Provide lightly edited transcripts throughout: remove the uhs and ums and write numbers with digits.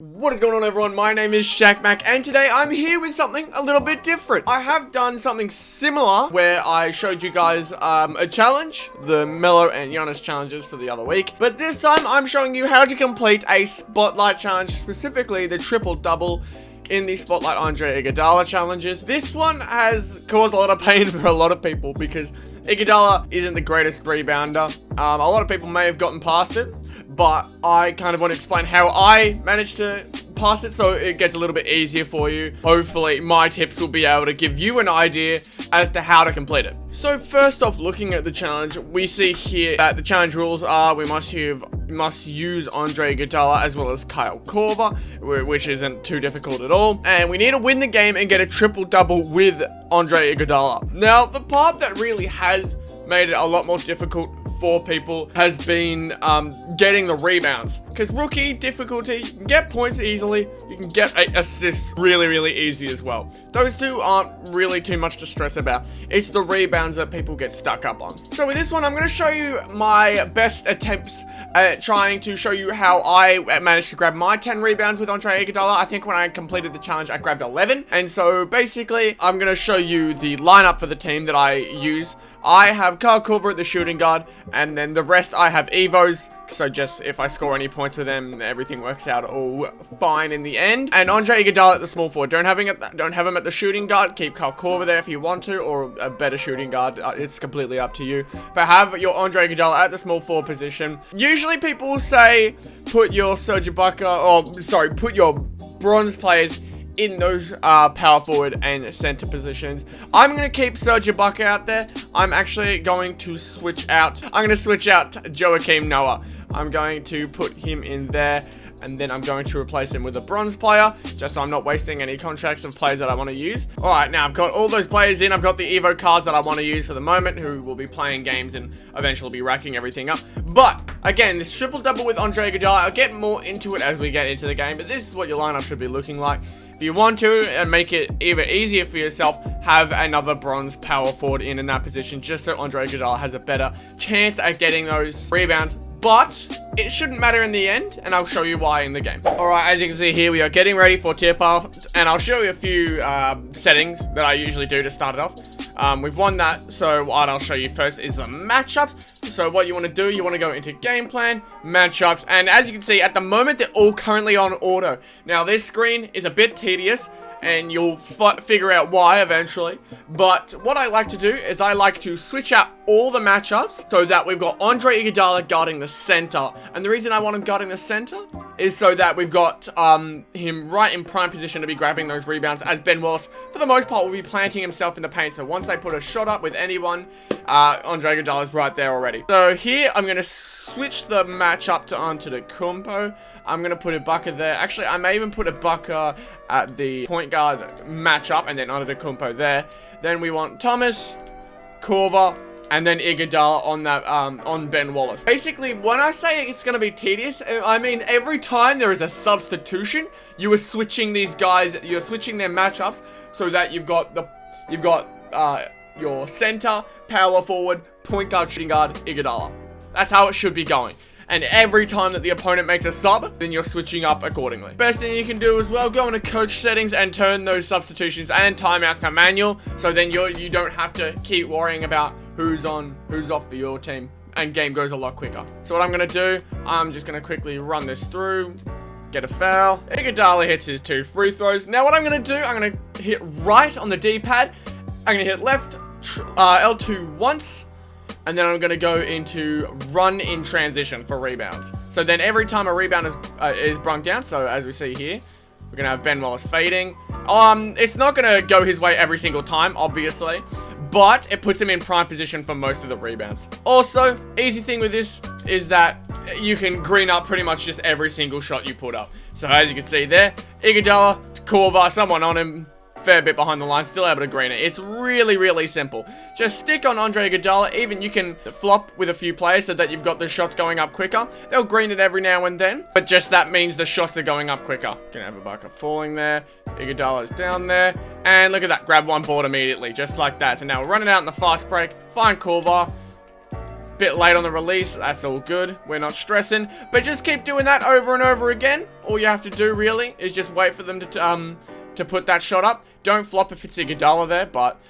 What is going on, everyone? My name is Shaq and today I'm here with something a little bit different. I have done something similar where I showed you guys a challenge, the Melo and Giannis challenges for the other week, but this time I'm showing you how to complete a spotlight challenge, specifically the triple-double in the Spotlight Andre Iguodala challenges. This one has caused a lot of pain for a lot of people because Iguodala isn't the greatest rebounder. A lot of people may have gotten past it, but I kind of want to explain how I managed to pass it so it gets a little bit easier for you. Hopefully my tips will be able to give you an idea as to how to complete it. So first off, looking at the challenge, we see here that the challenge rules are we must use Andre Iguodala as well as Kyle Korver, which isn't too difficult at all. And we need to win the game and get a triple-double with Andre Iguodala. Now, the part that really has made it a lot more difficult for people has been getting the rebounds, because rookie difficulty, you can get points easily, you can get assists really easy as well. Those two aren't really too much to stress about. It's the rebounds that people get stuck up on. So with this one, I'm going to show you my best attempts at trying to show you how I managed to grab my 10 rebounds with Andre Iguodala. I think when I completed the challenge, I grabbed 11. And so basically, I'm going to show you the lineup for the team that I use. I have Kyle Korver at the shooting guard, and then the rest I have Evos, so just if I score any points with them, everything works out all fine in the end. And Andre Iguodala at the small forward. Don't have him at the shooting guard. Keep Kyle Korver there if you want to, or a better shooting guard. It's completely up to you. But have your Andre Iguodala at the small forward position. Usually people say put your put your bronze players in those power forward and center positions. I'm going to keep Serge Ibaka out there. I'm actually going to switch out. I'm going to switch out Joakim Noah. I'm going to put him in there, and then I'm going to replace him with a bronze player, just so I'm not wasting any contracts of players that I want to use. Alright, now I've got all those players in. I've got the Evo cards that I want to use for the moment, who will be playing games and eventually be racking everything up. But, again, this triple-double with Andre Iguodala, I'll get more into it as we get into the game, but this is what your lineup should be looking like. If you want to, and make it even easier for yourself, have another bronze power forward in that position, just so Andre Iguodala has a better chance at getting those rebounds. But it shouldn't matter in the end, and I'll show you why in the game. Alright, as you can see here, we are getting ready for tip-off, and I'll show you a few settings that I usually do to start it off. We've won that, so what I'll show you first is the matchups. So what you want to do, you want to go into game plan, matchups, and as you can see, at the moment, they're all currently on auto. Now, this screen is a bit tedious, and you'll figure out why eventually. But what I like to do is I like to switch out all the matchups so that we've got Andre Iguodala guarding the center. And the reason I want him guarding the center is so that we've got him right in prime position to be grabbing those rebounds, as Ben Wallace, for the most part, will be planting himself in the paint. So once they put a shot up with anyone, Andre Iguodala is right there already. So here, I'm going to switch the matchup to Antetokounmpo. I'm going to put Ibaka there. Actually, I may even put Ibaka at the point guard matchup, and then Antetokounmpo there. Then we want Thomas, Korver, and then Iguodala on that on Ben Wallace. Basically, when I say it's going to be tedious, I mean every time there is a substitution, you are switching these guys, you're switching their matchups so that you've got your center, power forward, point guard, shooting guard, Iguodala. That's how it should be going. And every time that the opponent makes a sub, then you're switching up accordingly. Best thing you can do as well, go into coach settings and turn those substitutions and timeouts to manual, so then you don't have to keep worrying about who's on, who's off for your team, and game goes a lot quicker. So what I'm going to do, I'm just going to quickly run this through, get a foul. Iguodala hits his 2 free throws. Now what I'm going to do, I'm going to hit right on the D-pad, I'm going to hit left, L2 once, and then I'm going to go into run in transition for rebounds. So then every time a rebound is brung down, so as we see here, we're going to have Ben Wallace fading. It's not going to go his way every single time, obviously, but it puts him in prime position for most of the rebounds. Also, easy thing with this is that you can green up pretty much just every single shot you put up. So as you can see there, Iguodala, Korver, someone on him, fair bit behind the line, still able to green it. It's really simple. Just stick on Andre Iguodala. Even you can flop with a few players so that you've got the shots going up quicker. They'll green it every now and then, but just that means the shots are going up quicker. Can have Ibaka falling there. Iguodala is down there, and look at that, grab one board immediately, just like that. So now we're running out in the fast break. Find Korver. Bit late on the release, that's all good. We're not stressing, but just keep doing that over and over again. All you have to do really is just wait for them to put that shot up. Don't flop if it's Iguodala there, but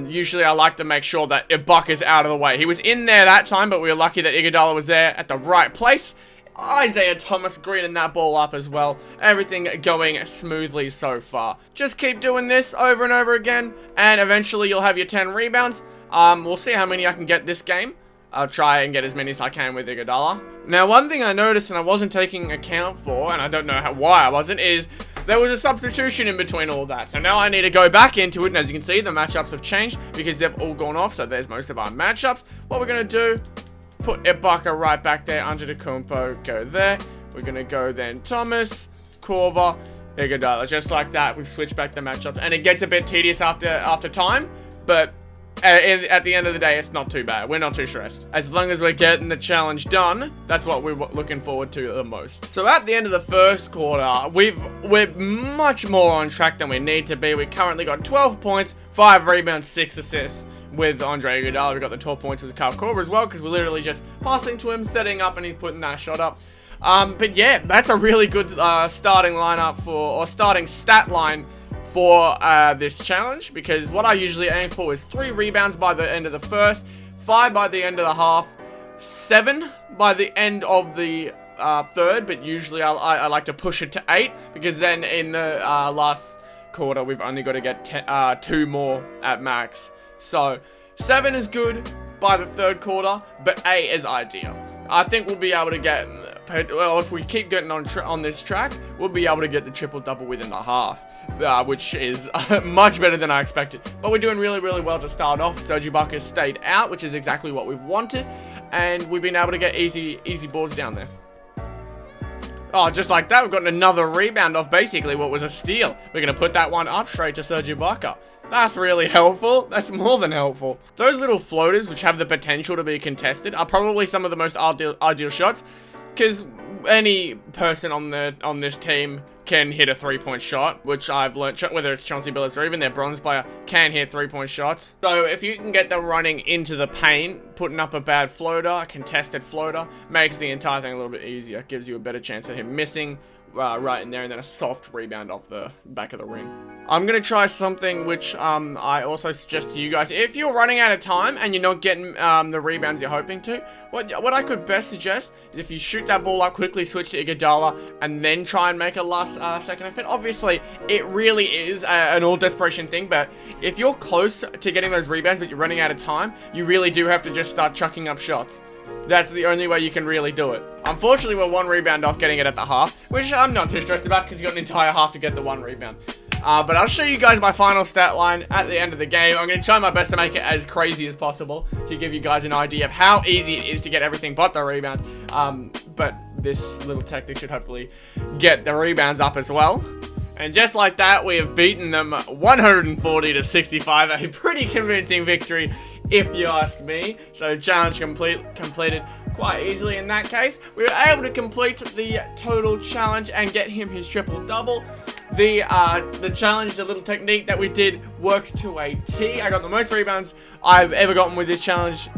usually I like to make sure that Ibaka's out of the way. He was in there that time, but we were lucky that Iguodala was there at the right place. Isaiah Thomas greening that ball up as well. Everything going smoothly so far. Just keep doing this over and over again, and eventually you'll have your 10 rebounds. We'll see how many I can get this game. I'll try and get as many as I can with Iguodala. Now, one thing I noticed and I wasn't taking account for, and I don't know why I wasn't, is there was a substitution in between all that. So now I need to go back into it, and as you can see, the matchups have changed because they've all gone off. So there's most of our matchups. What we're going to do, put Ibaka right back there, Antetokounmpo, go there. We're going to go then Thomas, Korver, Iguodala. Just like that, we've switched back the matchups. And it gets a bit tedious after time, but at the end of the day, it's not too bad. We're not too stressed. As long as we're getting the challenge done, that's what we're looking forward to the most. So at the end of the first quarter, we're much more on track than we need to be. We currently got 12 points, 5 rebounds, 6 assists with Andre Iguodala. We got the 12 points with Kyle Korver as well, because we're literally just passing to him, setting up, and he's putting that shot up. But yeah, that's a really good starting lineup or starting stat line for this challenge, because what I usually aim for is 3 rebounds by the end of the first, 5 by the end of the half, 7 by the end of the third, but usually I like to push it to 8, because then in the last quarter we've only got to get 2 more at max. So 7 is good by the third quarter, but 8 is ideal. I think we'll be able to get, well, if we keep getting on this track, we'll be able to get the triple-double within the half. Which is much better than I expected. But we're doing really, really well to start off. Serge Ibaka stayed out, which is exactly what we've wanted. And we've been able to get easy boards down there. Oh, just like that, we've gotten another rebound off basically what was a steal. We're going to put that one up straight to Serge Ibaka. That's really helpful. That's more than helpful. Those little floaters, which have the potential to be contested, are probably some of the most ideal shots. Because any person on this team can hit a 3-point shot, which I've learned, whether it's Chauncey Billups or even their bronze player, can hit 3-point shots. So if you can get them running into the paint, putting up a bad floater, a contested floater, makes the entire thing a little bit easier. Gives you a better chance of him missing right in there, and then a soft rebound off the back of the ring. I'm going to try something which I also suggest to you guys. If you're running out of time and you're not getting the rebounds you're hoping to, what I could best suggest is if you shoot that ball up quickly, switch to Iguodala, and then try and make a last second effort. Obviously, it really is an all desperation thing, but if you're close to getting those rebounds but you're running out of time, you really do have to just start chucking up shots. That's the only way you can really do it. Unfortunately, we're 1 rebound off getting it at the half, which I'm not too stressed about because you got an entire half to get the 1 rebound. But I'll show you guys my final stat line at the end of the game. I'm going to try my best to make it as crazy as possible to give you guys an idea of how easy it is to get everything but the rebounds. But this little tactic should hopefully get the rebounds up as well. And just like that, we have beaten them 140-65. A pretty convincing victory, if you ask me. So challenge completed quite easily in that case. We were able to complete the total challenge and get him his triple-double. The challenge, the little technique that we did, worked to a T. I got the most rebounds I've ever gotten with this challenge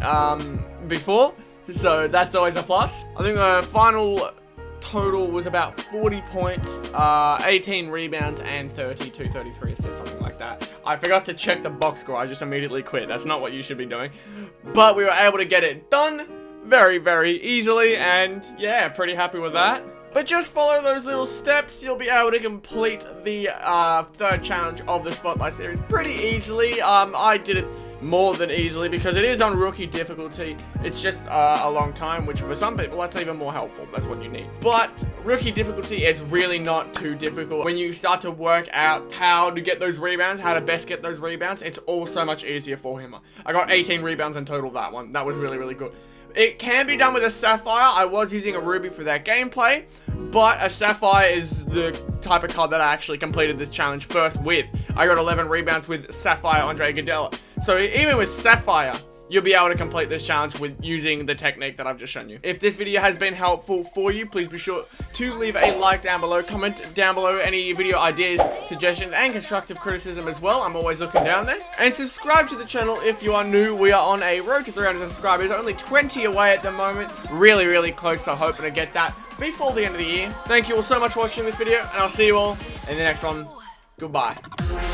before. So that's always a plus. I think the final total was about 40 points, 18 rebounds, and 33 assists, something like that. I forgot to check the box score. I just immediately quit. That's not what you should be doing. But we were able to get it done very, very easily, and yeah, pretty happy with that. But just follow those little steps, you'll be able to complete the third challenge of the Spotlight series pretty easily. I did it more than easily because it is on rookie difficulty. It's just a long time, which for some people that's even more helpful. That's what you need. But rookie difficulty is really not too difficult. When you start to work out how to get those rebounds, how to best get those rebounds, it's all so much easier for him. I got 18 rebounds in total that one. That was really, really good. It can be done with a Sapphire. I was using a Ruby for that gameplay, but a Sapphire is the type of card that I actually completed this challenge first with. I got 11 rebounds with Sapphire Andre Iguodala. So even with Sapphire, you'll be able to complete this challenge with using the technique that I've just shown you. If this video has been helpful for you, please be sure to leave a like down below, comment down below any video ideas, suggestions, and constructive criticism as well. I'm always looking down there. And subscribe to the channel if you are new. We are on a road to 300 subscribers, only 20 away at the moment. Really, really close, so hoping to get that before the end of the year. Thank you all so much for watching this video, and I'll see you all in the next one. Goodbye.